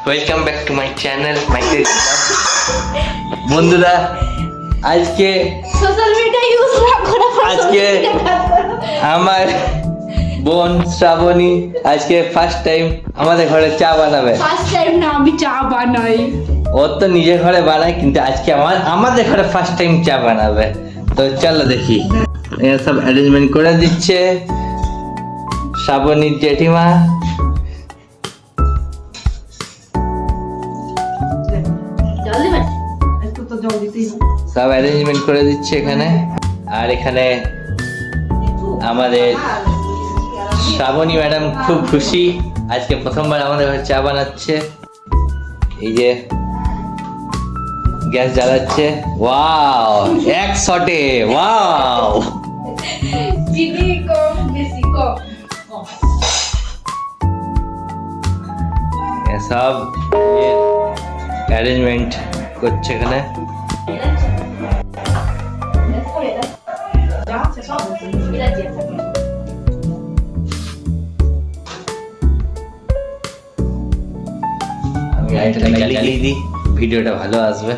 Welcome back to my channel Michael বন্ধুরা, আজকে social media use না করে আজকে আমার বোন শ্রাবণী আজকে ফার্স্ট টাইম আমাদের ঘরে চা বানাবে। ফার্স্ট টাইম না, আমি চা বানাই। ওর তো নিজের ঘরে বানায়, কিন্তু আজকে আমাদের ঘরে ফার্স্ট টাইম চা বানাবে। তো চলো দেখি। এরা সব অ্যারেঞ্জমেন্ট করে দিচ্ছে শ্রাবণীর জেঠিমা। জল দিবে? একটু তো জল দিতেই হবে। সব অ্যারেঞ্জমেন্ট করে দিচ্ছে এখানে। আর এখানে আমাদের শ্রাবণী ম্যাডাম খুব খুশি, আজকে প্রথমবার আমাদের ঘরে চা বানাচ্ছে। এই যে গ্যাস জ্বালাচ্ছে। ওয়াও, এক শটে ওয়াও। চিনি কম বেশি কম। সব অ্যারেঞ্জমেন্ট করছে এখানে। আমি লাইটটা জ্বালিয়ে দিই, ভিডিওটা ভালো আসবে।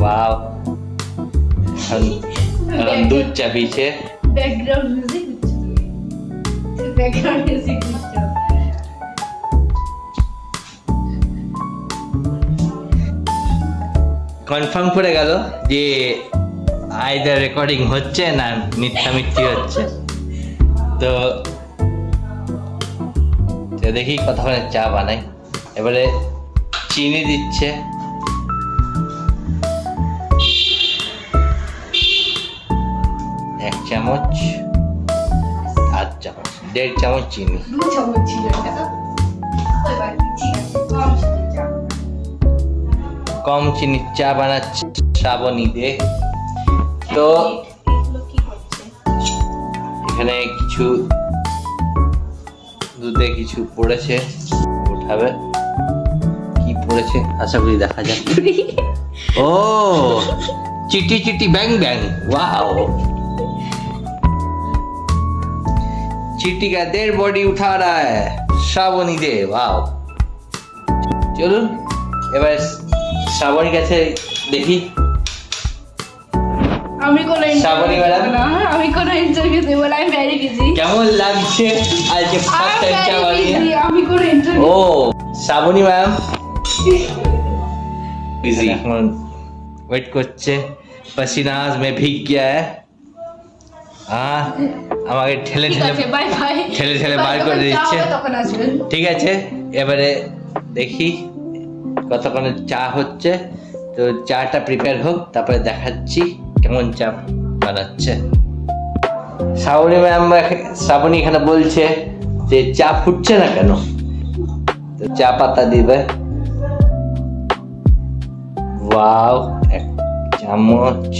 ওয়াও, এখন দুধ চাপিয়েছে। ব্যাকগ্রাউন্ড মিউজিক হচ্ছে। ব্যাকগ্রাউন্ড মিউজিক হচ্ছে। কনফার্ম করে গেল যে আইদার রেকর্ডিং হচ্ছে না মিথ্যামিথ্যি হচ্ছে। তো দেখি কতক্ষণে চা বানাই। এবারে চিনি দিচ্ছে। এক চামচ, আধ চামচ, 1.5 চামচ চিনি। 2 চামচ ছিল এটা। ওই ভাই ঠিক আছে, কম চিনি চা। কম চিনির চা বানাচ্ছে শ্রাবণী দে। তো এগুলো কি হচ্ছে? এখানে কিছু দুধে কিছু পড়েছে, উঠাবে। কি পড়েছে আশা করি দেখা যাক। ও, চিটি চিটি ব্যাং ব্যাং। ওয়াও, চিটি का 1.5 बॉडी उठा रहा है श्रावणी दे। वाओ, চলুন এবার শ্রাবণীর কাছে দেখি। আমি কোন শ্রাবণী ম্যাডাম, আমি কোন ইন্টারভিউ দেব না, আমি ভেরি বিজি। কেমন লাগছে আজকে ফার্স্ট টাইম চা বানিয়ে? আমি কোন ইন্টারভিউ। ও শ্রাবণী ম্যাম বিজি, এখন ওয়েট করছে। पसीनाज में भीग गया है। আমাকে ঠেলে ঠেলে বাই বাই ঠেলে ঠেলে বার করে দিচ্ছে। তখন আসবেন। ঠিক আছে, এবারে দেখি কতক্ষণে চা হচ্ছে। তো চাটা প্রিপেয়ার হোক, তারপরে দেখাচ্ছি কেমন চা বানাচ্ছে। শ্রাবণী ম্যাম, শ্রাবণী এখানে বলছে যে চা ফুটছে না কেন। তো চা পাতা দিবে। ওয়াও, 1 চামচ,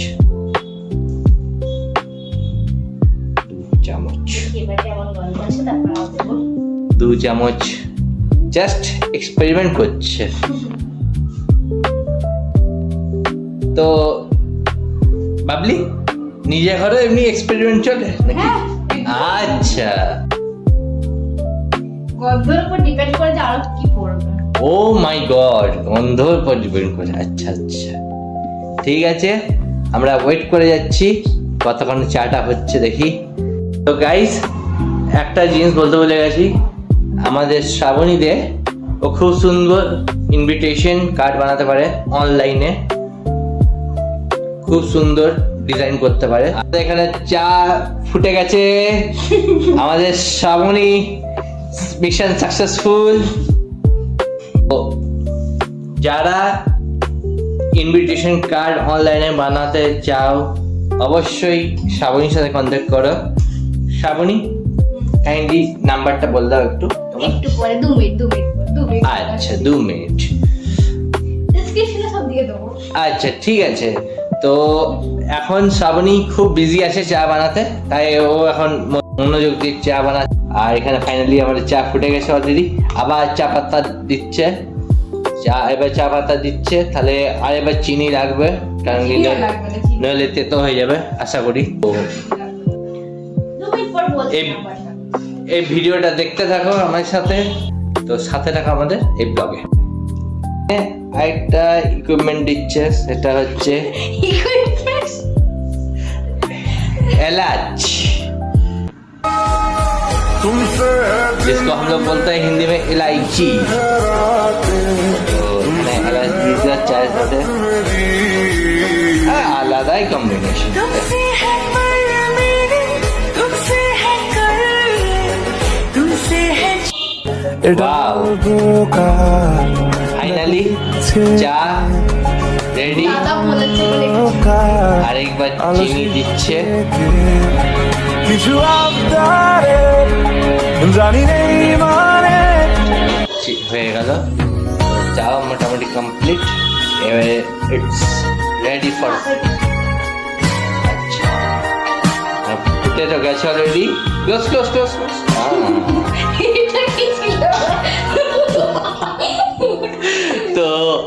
2 চামচ, 2 চামচ। জাস্ট এক্সপেরিমেন্ট করছে। তো বাবলি, নিজে ঘরে এমনি এক্সপেরিমেন্ট চলে নাকি? আচ্ছা, গন্ধের উপর ডিপেন্ড করে যে আরো কি পড়বে। ও মাই গড, গন্ধর উপর ডিপেন্ড করে। আচ্ছা আচ্ছা, ঠিক আছে, আমরা ওয়েট করে যাচ্ছি কতক্ষণ চাটা হচ্ছে দেখি। তো গাইস, একটা জিনিস বলতে ভুলে গেছি, আমাদের শ্রাবণী দে ও খুব সুন্দর ইনভিটেশন কার্ড বানাতে পারে অনলাইনে, খুব সুন্দর ডিজাইন করতে পারে। আমাদের এখানে চা ফুটে গেছে। আমাদের শ্রাবণী মিশন সাকসেসফুল। যারা ইনভিটেশন কার্ড অনলাইনে বানাতে চাও অবশ্যই শ্রাবণীর সাথে কন্ট্যাক্ট করো। শ্রাবণী, কাইন্ডলি নাম্বারটা বল দাও একটু। একটু পরে 2 মিনিট 2 মিনিট। আচ্ছা, 2 মিনিট। ডেসক্রিপশনে সব দিয়ে দেবো। আচ্ছা ঠিক আছে। তো এখন শ্রাবণী খুব বিজি আছে চা বানাতে, তাই ও এখন মনোযোগ দিয়ে চা বানাচ্ছে। আর এখানে ফাইনালি আমাদের চা ফুটে গেছে অলরেডি। আবার চা পাতা দিচ্ছে। এবার চা পাতা দিচ্ছে, তাহলে আর এবার চিনি লাগবে, কারণ নইলে তেতো হয়ে যাবে আশা করি। এই- এই ভিডিওটা দেখতে থাকো আমার সাথে, তো সাথে থাকো আমাদের এই ব্লগে। একটা ইকুইপমেন্ট দিচ্ছে, সেটা হচ্ছে इलाच, जिसको हम लोग बोलते हैं हिंदी में इलायची। तो मैंने इलाच दिया चाय साथे, आलादा ही कॉम्बिनेशन। तुमसे है मेरे, तुमसे है कल, तुमसे है फाइनली চা রেডি। দাদা বলেছে বলে আরেকবার চিনি দিচ্ছে। কিছু আবদারে জানি নেই মানে হয়ে গেল, চাও মোটামুটি কমপ্লিট। এবারে ইটস রেডি ফর, আচ্ছা ফুটে তো গেছে already. Close close close close. এটা কি ছিল? তো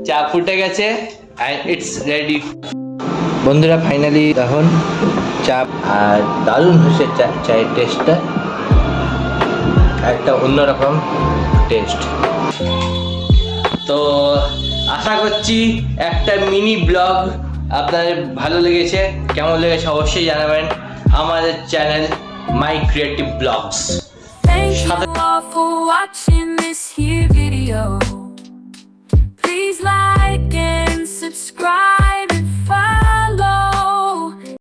চা ফুটে গেছে and it's ready। বন্ধুরা ফাইনালি এখন চা, আর দারুণ হয়েছে চায়ের টেস্টটা, একটা অন্যরকম টেস্ট। তো আশা করছি একটা মিনি ব্লগ আপনাদের ভালো লেগেছে। কেমন লেগেছে অবশ্যই জানাবেন আমাদের channel my creative blogs. Thank you all for watching this here video. Please like and subscribe.